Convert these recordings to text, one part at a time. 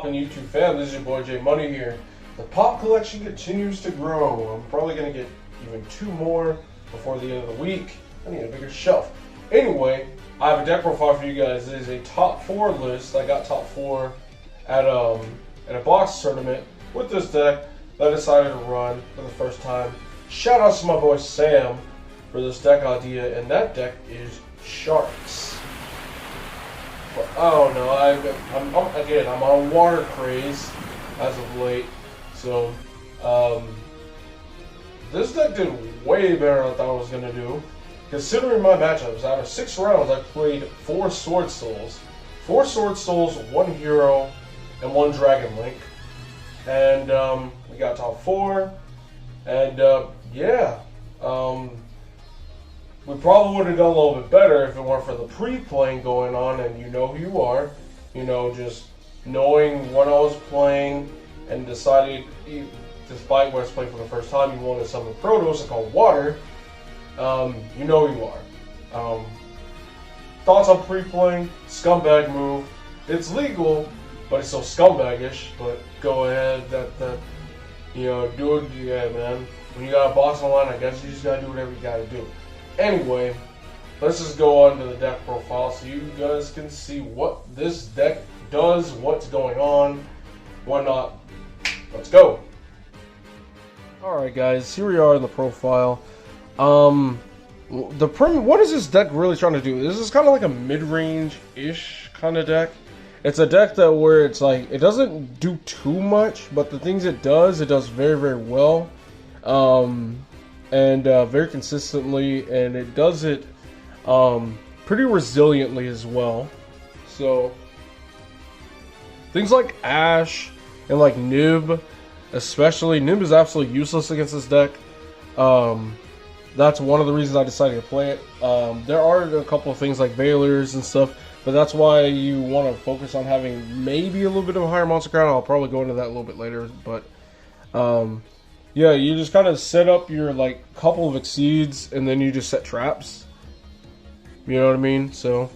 poppin' YouTube fam? This is your boy J Money here. The pop collection continues to grow. I'm probably gonna get even 2 more before the end of the week. I need a bigger shelf. Anyway, I have a deck profile for you guys. It is a top 4 list. I got top 4 at a box tournament with this deck that I decided to run for the first time. Shout out to my boy Sam for this deck idea, and that deck is Sharks. But I don't know, I'm on a water craze as of late, so this deck did way better than I thought it was gonna do. Considering my matchups, out of 6 rounds, I played 4 Sword Souls, 1 Hero, and 1 Dragon Link, and we got top 4, and yeah. We probably would have done a little bit better if it weren't for the pre-playing going on, and you know who you are. You know, just knowing what I was playing and decided, despite what I was playing for the first time, you wanted something Protos called Water. You know who you are. Thoughts on pre-playing? Scumbag move. It's legal, but it's so scumbagish. But go ahead, you know, do it. Yeah, man. When you got a boss on the line, I guess you just gotta do whatever you gotta do. Anyway, let's just go on to the deck profile so you guys can see what this deck does, what's going on, whatnot. Let's go. Alright guys, here we are in the profile. What is this deck really trying to do? This is kind of like a mid-range-ish kind of deck. It's a deck that where it's like, it doesn't do too much, but the things it does very, very well. And very consistently, and it does it pretty resiliently as well. So things like Ash and like Nib, especially Nib, is absolutely useless against this deck. That's one of the reasons I decided to play it. There are a couple of things like Veilers and stuff, but that's why you want to focus on having maybe a little bit of a higher monster count. I'll probably go into that a little bit later, but yeah, you just kind of set up your like couple of exceeds, and then you just set traps. You know what I mean? So,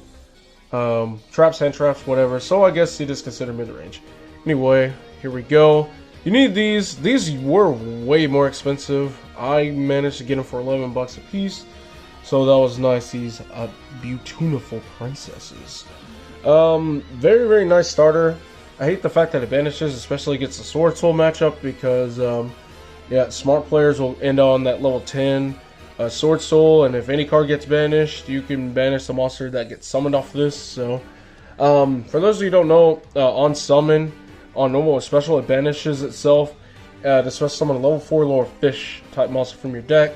traps, hand traps, whatever. So I guess it is considered mid-range. Anyway, here we go. You need these. These were way more expensive. I managed to get them for 11 bucks a piece, so that was nice. These beautiful princesses. Very, very nice starter. I hate the fact that it banishes, especially against the Sword Soul matchup, because yeah, smart players will end on that level 10 Sword Soul, and if any card gets banished, you can banish the monster that gets summoned off this. So, for those of you who don't know, on summon, on normal or special, it banishes itself to special summon a level 4 lower fish type monster from your deck.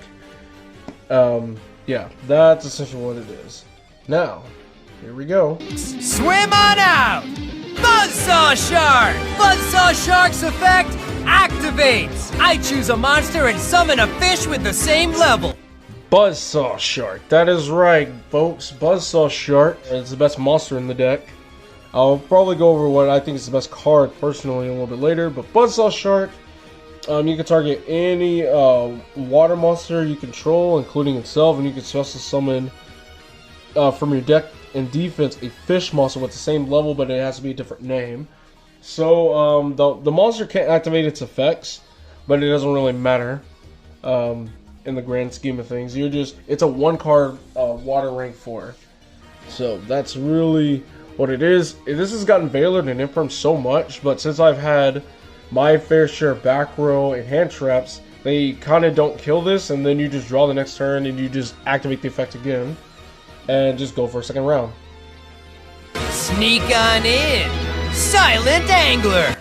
Yeah, that's essentially what it is. Now, here we go. Swim on out! Buzzsaw Shark! Buzzsaw Shark's effect activates! I choose a monster and summon a fish with the same level. Buzzsaw Shark. That is right, folks. Buzzsaw Shark is the best monster in the deck. I'll probably go over what I think is the best card personally a little bit later, but Buzzsaw Shark, you can target any water monster you control, including itself, and you can special summon from your deck in defense a fish monster with the same level, but it has to be a different name. So the monster can't activate its effects, but it doesn't really matter in the grand scheme of things. It's a 1-card water rank 4. So that's really what it is. This has gotten Veilered and Infirm so much, but since I've had my fair share of back row and hand traps, they kind of don't kill this, and then you just draw the next turn and you just activate the effect again and just go for a second round. Sneak on in, Silent Angler.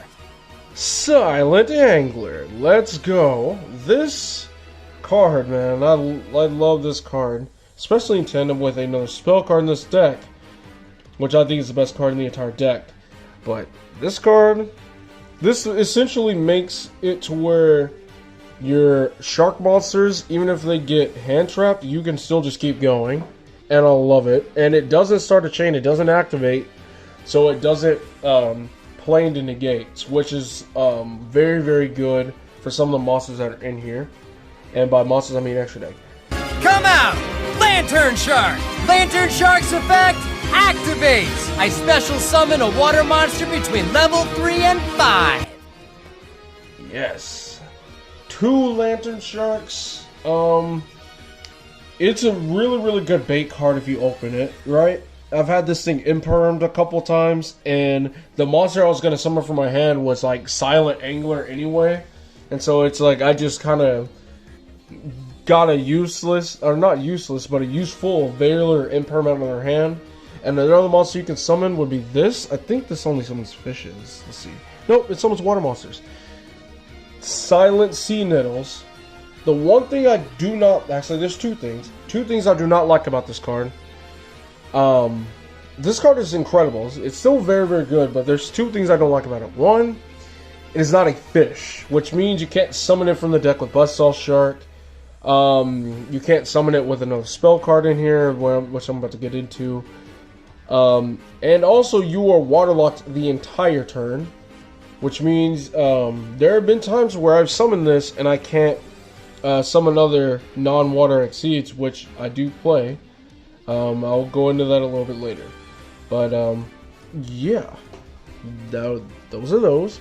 Silent Angler, let's go. This card, man, I love this card, especially in tandem with another spell card in this deck, which I think is the best card in the entire deck. But this card, this essentially makes it to where your shark monsters, even if they get hand trapped, you can still just keep going. And I love it. And it doesn't start a chain, it doesn't activate, so it doesn't play into negates, which is very, very good for some of the monsters that are in here. And by monsters, I mean extra deck. Come out! Lantern Shark! Lantern Shark's effect activates! I special summon a water monster between level 3 and 5. Yes. 2 Lantern Sharks. It's a really good bait card if you open it, right? I've had this thing impermed a couple times, and the monster I was going to summon from my hand was like Silent Angler anyway. And so it's like I just kind of got a useless, or not useless, but a useful Veiler imperm out of their hand. And another monster you can summon would be this. I think this only summons fishes. Let's see. Nope, it summons water monsters. Silent Sea Nettles. The one thing I do not... Actually, there's 2 things. 2 things I do not like about this card. This card is incredible. It's still very good, but there's 2 things I don't like about it. One, it is not a fish, which means you can't summon it from the deck with Buzzsaw Shark. You can't summon it with another spell card in here, which I'm about to get into. And also, you are waterlocked the entire turn, which means there have been times where I've summoned this and I can't summon other non-water exceeds, which I do play. I'll go into that a little bit later. But, yeah. Those are those.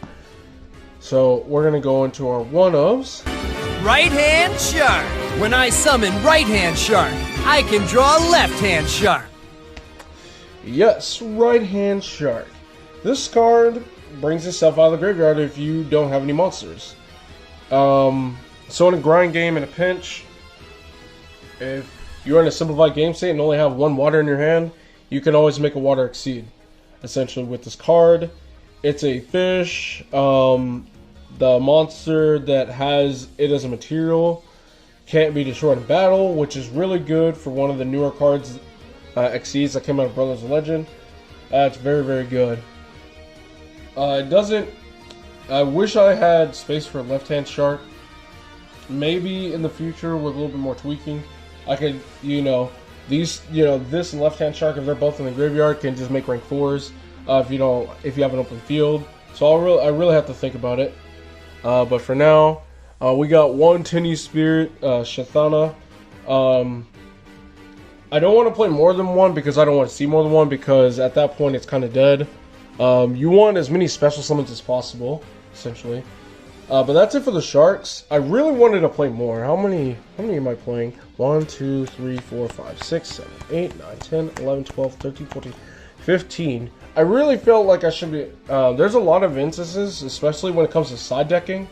So, we're going to go into our one-ofs. Right-hand shark. When I summon right-hand shark, I can draw left-hand shark. Yes, right-hand shark. This card brings itself out of the graveyard if you don't have any monsters. So in a grind game in a pinch, if you're in a simplified game state and only have 1 water in your hand, you can always make a water exceed. Essentially with this card, it's a fish. The monster that has it as a material can't be destroyed in battle, which is really good for one of the newer cards, exceeds that came out of Brothers of Legend. It's very good. It doesn't... I wish I had space for a left-hand shark. Maybe in the future with a little bit more tweaking, I could, this and left-hand shark, if they're both in the graveyard, can just make rank 4s if you have an open field. So I really have to think about it. But for now, we got 1 Tinny Spirit, Shathana. I don't want to play more than 1 because I don't want to see more than 1, because at that point it's kind of dead. You want as many special summons as possible, essentially. But that's it for the sharks. I really wanted to play more. How many am I playing? 1, 2, 3, 4, 5, 6, 7, 8, 9, 10, 11, 12, 13, 14, 15. I really felt like I should be... there's a lot of instances, especially when it comes to side decking,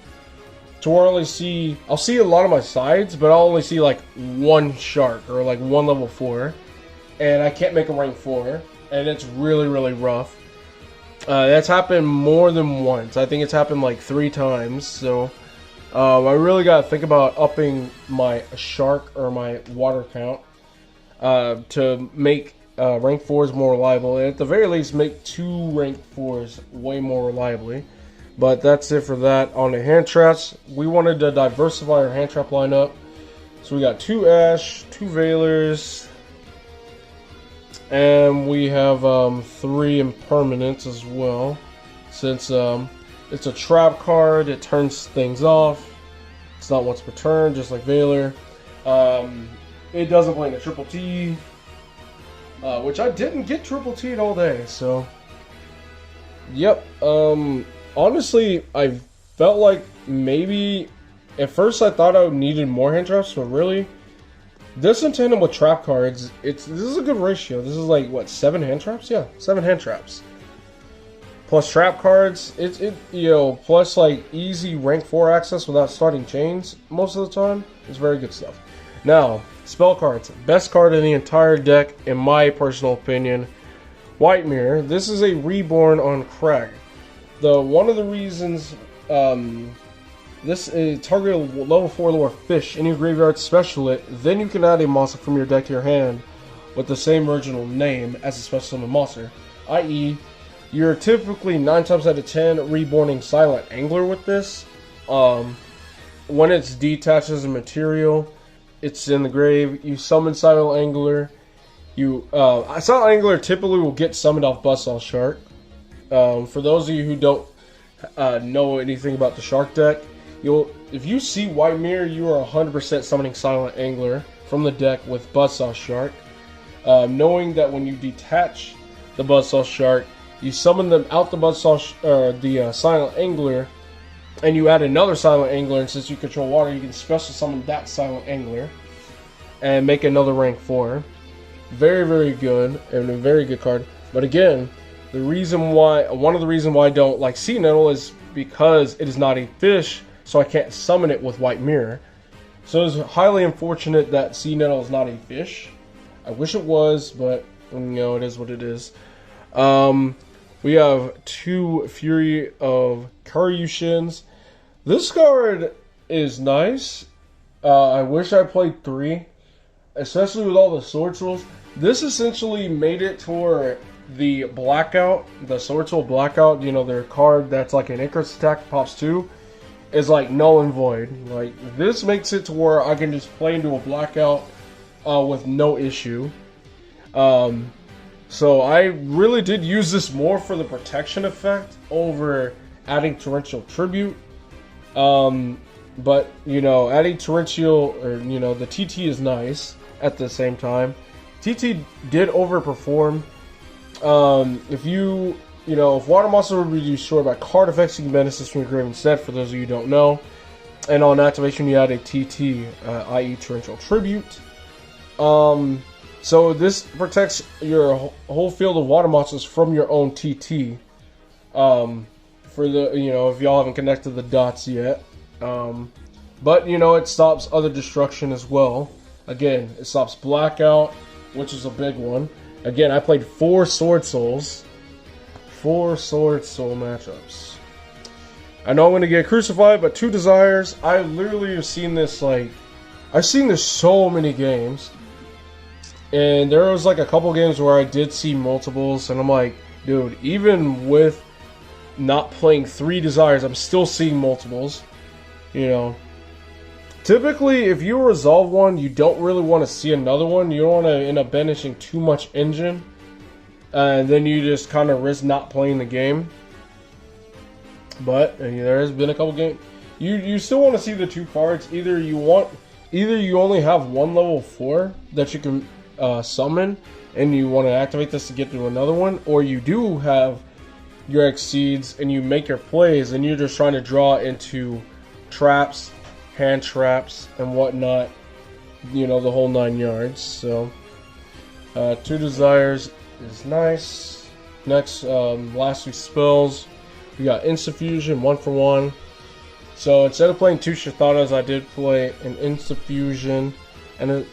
to where I'll see a lot of my sides, but I'll only see like 1 shark or like 1 level 4, and I can't make a rank 4, and it's really rough. That's happened more than once. I think it's happened like 3 times. So I really got to think about upping my shark or my water count to make rank 4s more reliable, and at the very least make 2 rank 4s way more reliably. But that's it for that. On the hand traps, we wanted to diversify our hand trap lineup. So we got 2 Ash, 2 Veilers, and we have 3 Impermanents as well. Since it's a trap card, it turns things off. It's not once per turn, just like Veiler. It doesn't play in a triple T, which I didn't get triple T'd all day. So, yep. Honestly, I felt like maybe at first I thought I needed more hand traps, but really, this in tandem with trap cards, this is a good ratio. This is like what, 7 hand traps? Yeah, 7 hand traps. Plus trap cards, plus like easy rank 4 access without starting chains most of the time. It's very good stuff. Now, spell cards, best card in the entire deck in my personal opinion. White Mirror. This is a reborn on Crag. One of the reasons this is target a level 4 lore fish in your graveyard, special it, then you can add a monster from your deck to your hand with the same original name as a special summon monster. I.e., you're typically 9 times out of 10 reborning Silent Angler with this. When it's detached as a material, it's in the grave. You summon Silent Angler. Silent Angler typically will get summoned off Buzzsaw Shark. For those of you who don't know anything about the Shark deck, if you see White Mirror, you are 100% summoning Silent Angler from the deck with Buzzsaw Shark. knowing that when you detach the Buzzsaw Shark, you summon them out the the Silent Angler, and you add another Silent Angler, and since you control water, you can special summon that Silent Angler and make another rank 4. Very, very good, and a very good card. But again, one of the reasons why I don't like Sea Nettle is because it is not a fish, so I can't summon it with White Mirror. So it's highly unfortunate that Sea Nettle is not a fish. I wish it was, but you know, it is what it is. We have 2 Fury of Karyushins. This card is nice. I wish I played 3, especially with all the Sword Souls. This essentially made it to where the Blackout, the Sword Soul Blackout, you know, their card that's like an Icarus attack, pops 2, is like null and void. Like, this makes it to where I can just play into a Blackout with no issue. So I really did use this more for the protection effect over adding Torrential Tribute. But, you know, adding Torrential, or, you know, the TT is nice at the same time. TT did overperform. If Water Monster would be destroyed by card effects, you can banish this from your grave instead, for those of you who don't know. And on activation, you add a TT, i.e. Torrential Tribute. So this protects your whole field of water monsters from your own TT. For the, you know, if y'all haven't connected the dots yet. But, you know, it stops other destruction as well. Again, it stops Blackout, which is a big one. Again, I played 4 Sword Souls. 4 Sword Soul matchups. I know I'm going to get crucified, but 2 Desires. I literally have seen this, like, I've seen this so many games. And there was, like, a couple games where I did see multiples, and I'm like, dude, even with not playing 3 Desires, I'm still seeing multiples. You know, typically, if you resolve one, you don't really want to see another one. You don't want to end up banishing too much engine, and then you just kind of risk not playing the game. But there has been a couple games. You still want to see the 2 cards. Either you only have 1 level 4 that you can summon, and you want to activate this to get to another one, or you do have your Exceeds and you make your plays, and you're just trying to draw into traps, hand traps, and whatnot, you know, the whole 9 yards. So 2 Desires is nice. Next, last 2 spells, we got Instant Fusion, 1 for 1. So instead of playing 2 Shathanas, I did play an Instant Fusion and a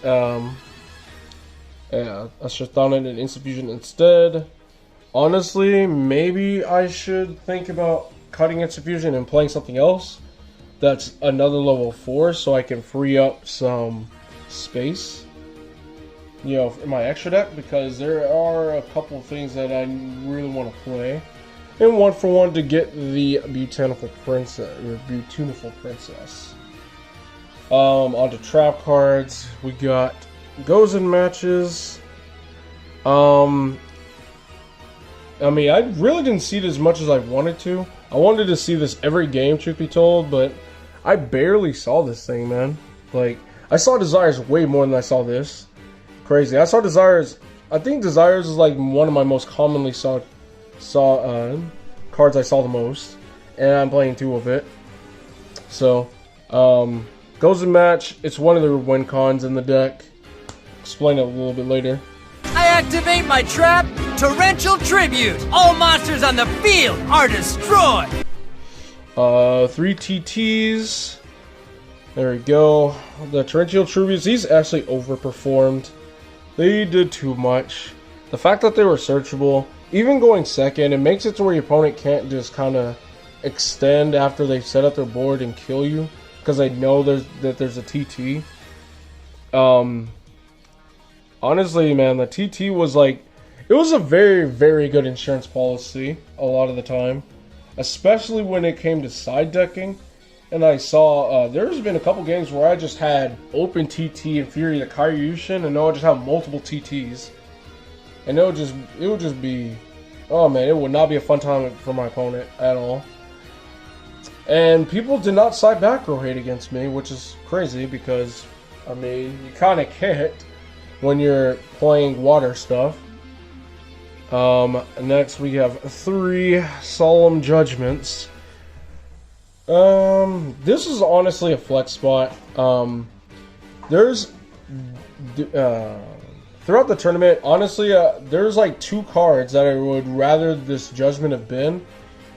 Shathana and an Instant Fusion instead. Honestly, maybe I should think about cutting Instant Fusion and playing something else that's another level 4, so I can free up some space, you know, in my extra deck, because there are a couple of things that I really want to play. And 1 for 1 to get the Beautiful Princess. Onto trap cards. We got Goes in Matches. I mean, I really didn't see it as much as I wanted to. I wanted to see this every game, truth be told, but I barely saw this thing, man. Like, I saw Desires way more than I saw this. Crazy. I saw Desires. I think Desires is like one of my most commonly saw cards I saw the most, and I'm playing 2 of it. So, Goes in Match. It's one of the win cons in the deck. Explain it a little bit later. I activate my trap, Torrential Tribute. All monsters on the field are destroyed. 3 TTs. There we go. The Torrential Tributes, these actually overperformed. They did too much. The fact that they were searchable, even going second, it makes it to where your opponent can't just kind of extend after they set up their board and kill you, because they know there's a TT. Honestly, man, the TT was like, it was a very, very good insurance policy a lot of the time, especially when it came to side decking. And I saw there's been a couple games where I just had open TT and Fury the Karyushin, and I would just have multiple TTs, and it would just be, oh man, it would not be a fun time for my opponent at all. And people did not side back row hate against me, which is crazy because, I mean, you kind of can't. when you're playing water stuff. Next we have 3 Solemn Judgments. This is honestly a flex spot. There's throughout the tournament, honestly, there's like 2 cards that I would rather this Judgment have been,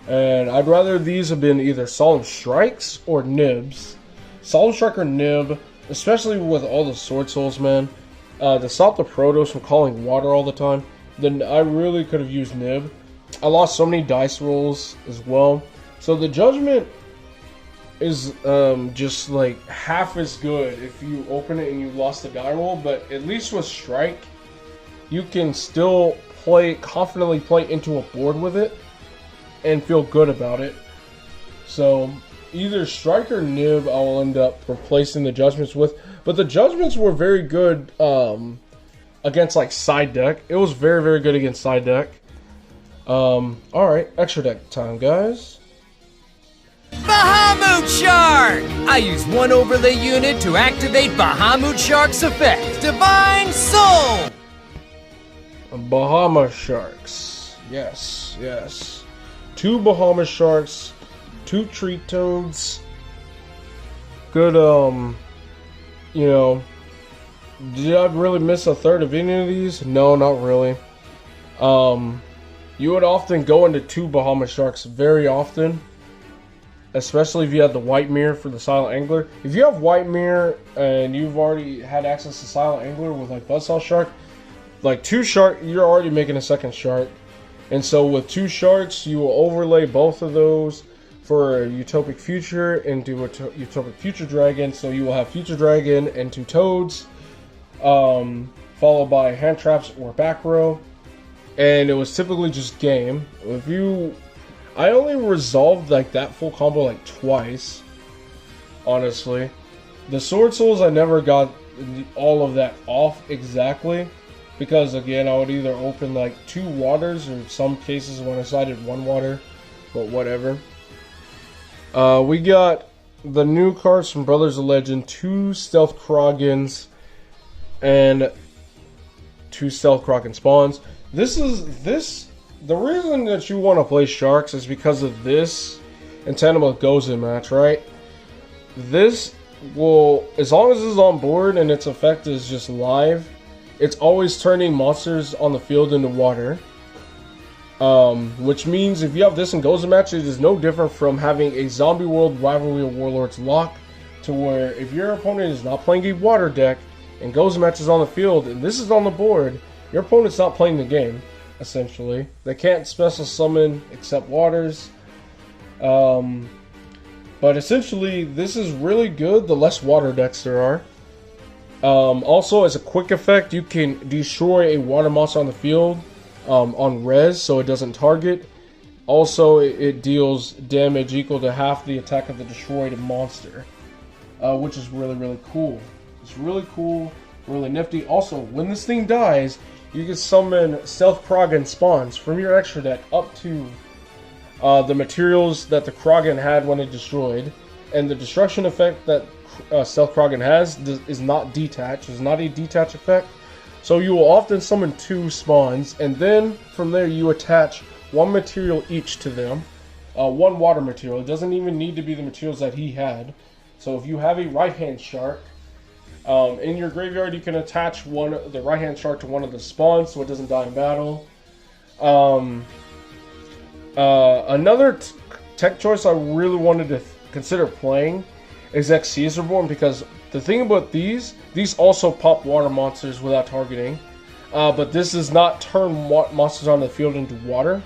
and I'd rather these have been either Solemn Strikes or Nibs. Solemn Strike or Nib, especially with all the Sword Souls, man, to stop the Protos from calling water all the time. Then I really could have used Nib. I lost so many dice rolls as well, so the Judgment is just like half as good if you open it and you lost the die roll, but at least with Strike you can still confidently play into a board with it and feel good about it. So either Strike or Nib I'll end up replacing the Judgments with, but the Judgments were very good against like side deck. It was very, very good against side deck. Alright, extra deck time, guys. Bahamut Shark! I use 1 overlay unit to activate Bahamut Shark's effect. Divine Soul! Bahamut Sharks. Yes, yes. 2 Bahamut Sharks, 2 Tree Toads. Good, you know, did I really miss a third of any of these? No, not really. You would often go into 2 Bahamut Sharks very often, especially if you had the White Mirror for the Silent Angler. If you have White Mirror and you've already had access to Silent Angler with like Buzzsaw Shark, like 2 Shark, you're already making a second Shark. And so with 2 Sharks, you will overlay both of those for a Utopic Future into a Utopic Future Dragon. So you will have Future Dragon and 2 Toads, followed by Hand Traps or Back Row. And it was typically just game. I only resolved like that full combo like twice, honestly. The Sword Souls, I never got all of that off exactly, because again, I would either open like 2 waters, or in some cases when I sided 1 water, but whatever. We got the new cards from Brothers of Legend, 2 Stealth Kroggans and 2 Stealth Kroggan Spawns. The reason that you want to play Sharks is because of this and Tandem with Gozen match, right? This will, as long as it's on board and its effect is just live, it's always turning monsters on the field into water. Which means if you have this in Gozen match, it is no different from having a Zombie World Rivalry of Warlords lock, to where if your opponent is not playing a water deck and Gozen match is on the field and this is on the board, your opponent's not playing the game. Essentially, they can't special summon except waters, but essentially this is really good the less water decks there are. Also, as a quick effect, you can destroy a water monster on the field on res, so it doesn't target. Also, it deals damage equal to half the attack of the destroyed monster, which is really, really cool. It's really cool, really nifty. Also, when this thing dies, you can summon Stealth Kroggan Spawns from your extra deck up to the materials that the Kroggan had when it destroyed. And the destruction effect that Stealth Kroggan has is not detached. It's not a detach effect. So you will often summon 2 spawns, and then from there you attach 1 material each to them. 1 water material. It doesn't even need to be the materials that he had. So if you have a right-hand shark, in your graveyard, you can attach the right-hand shark to one of the spawns so it doesn't die in battle. Another tech choice I really wanted to consider playing is Caesar Born, because the thing about these also pop water monsters without targeting, but this does not turn monsters on the field into water.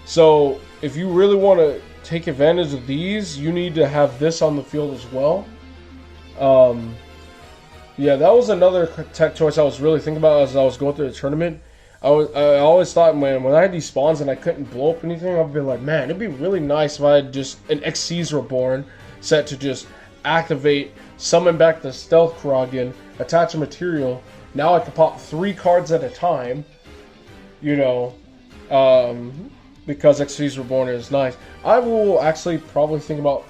So if you really want to take advantage of these, you need to have this on the field as well. Yeah, that was another tech choice I was really thinking about as I was going through the tournament. I always thought, man, when I had these spawns and I couldn't blow up anything, I'd be like, man, it'd be really nice if I had just an Caesar Born set to just activate, summon back the Stealth Kroggan, attach a material. Now I can pop 3 cards at a time, you know, because Caesar Born is nice. I will actually probably think about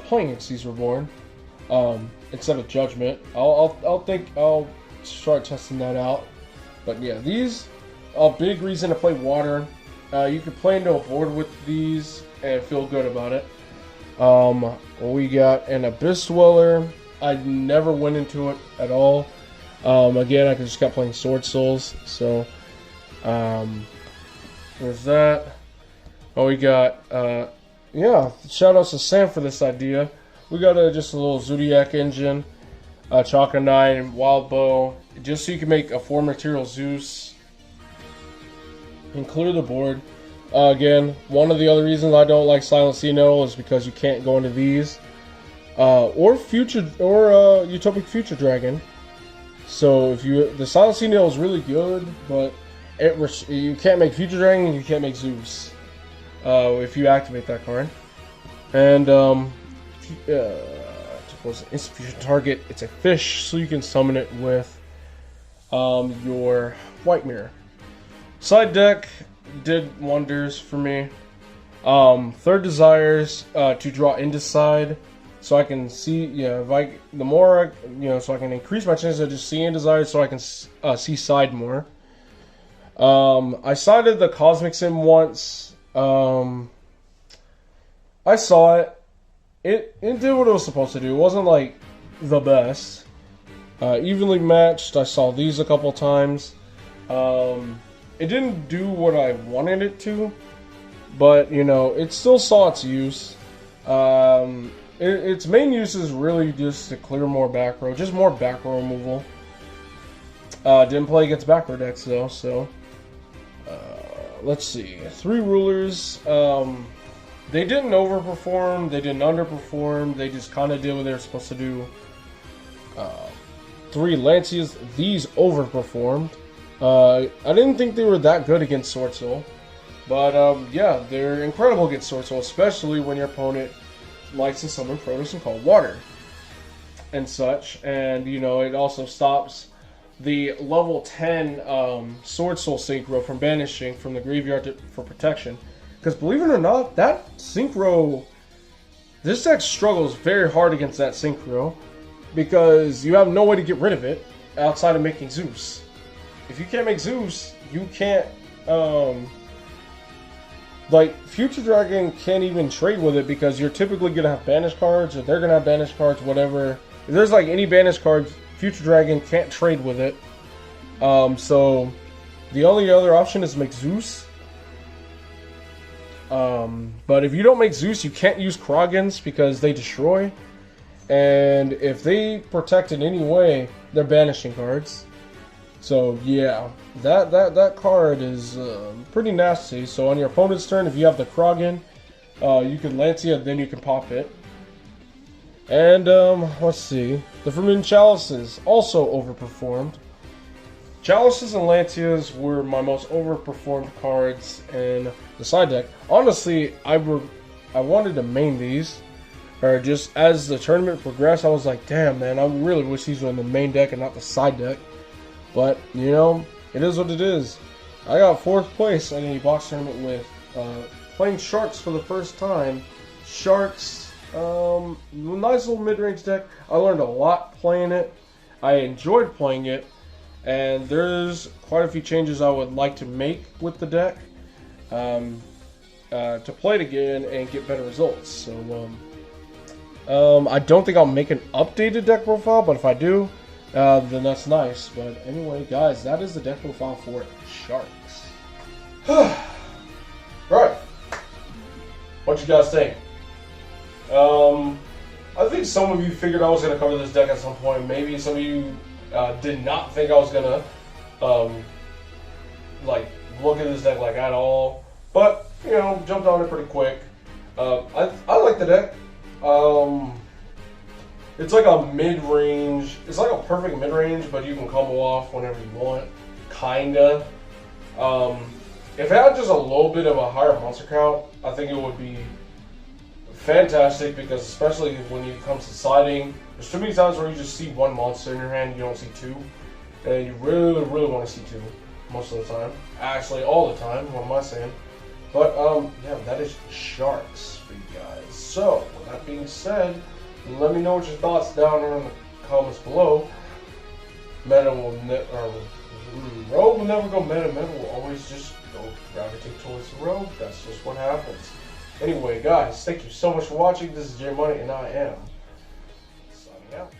playing Caesar Born instead of Judgment. I'll start testing that out. But yeah, these are a big reason to play water. You can play into a board with these and feel good about it. We got an Abyss Dweller. I never went into it at all. Again, I just kept playing Sword Souls. So, there's that. Oh, we got, yeah, shout outs to Sam for this idea. We got just a little Zodiac engine, Chakra 9, Wild Bow, just so you can make a 4 material Zeus and clear the board. Again, one of the other reasons I don't like Silent Sentinel is because you can't go into these. Or Utopic Future Dragon. So if the Silent Sentinel is really good, but you can't make Future Dragon and you can't make Zeus if you activate that card. And instant fusion target, it's a fish, so you can summon it with your White Mirror. Side deck did wonders for me. Third Desires to draw into side, so I can see, if the more, so I can increase my chances of just seeing Desires, so I can see side more. I sided the Cosmic Sim once. I saw it. It did what it was supposed to do. It wasn't like the best. Evenly matched. I saw these a couple times. It didn't do what I wanted it to, but it still saw its use. Its main use is really just to clear more back row, just more back row removal. Didn't play against back row decks though, so let's see. 3 rulers. They didn't overperform, they didn't underperform, they just kind of did what they were supposed to do. 3 Lancias, these overperformed. I didn't think they were that good against Sword Soul, but yeah, they're incredible against Sword Soul, especially when your opponent likes to summon Protoss and Cold Water and such. And it also stops the level 10 Sword Soul Synchro from banishing from the graveyard for protection. Because believe it or not, that Synchro, this deck struggles very hard against that Synchro because you have no way to get rid of it outside of making Zeus. If you can't make Zeus, you can't, Future Dragon can't even trade with it because you're typically going to have banished cards, or they're going to have banished cards, whatever. If there's any banished cards, Future Dragon can't trade with it. So the only other option is make Zeus. But if you don't make Zeus, you can't use Kroggans because they destroy. And if they protect in any way, they're banishing cards. So yeah, that card is pretty nasty. So on your opponent's turn, if you have the Kroggan, you can Lancia, then you can pop it. And let's see, the Forbidden Chalices also overperformed. Chalices and Lancias were my most overperformed cards in the side deck. Honestly, I wanted to main these, or just as the tournament progressed, I was like, damn man, I really wish these were in the main deck and not the side deck. But it is what it is. I got 4th place in a box tournament with playing Sharks for the first time. Sharks, nice little mid-range deck. I learned a lot playing it. I enjoyed playing it. And there's quite a few changes I would like to make with the deck to play it again and get better results. So I don't think I'll make an updated deck profile, but if I do, then that's nice. But anyway, guys, that is the deck profile for Sharks. Right. What you guys think? I think some of you figured I was going to cover this deck at some point. Maybe some of you did not think I was gonna look at this deck at all, but jumped on it pretty quick. I like the deck. It's like a mid-range. It's like a perfect mid-range, but you can combo off whenever you want, kinda. If it had just a little bit of a higher monster count, I think it would be fantastic, because especially when it comes to siding, there's too many times where you just see 1 monster in your hand, you don't see 2. And you really, really want to see 2 most of the time. Actually, all the time, what am I saying? But, yeah, that is Sharks for you guys. So, with that being said, let me know what your thoughts down in the comments below. rogue will never go meta. Meta will always just go gravitate towards the rogue. That's just what happens. Anyway, guys, thank you so much for watching. This is J Money, and I am signing out.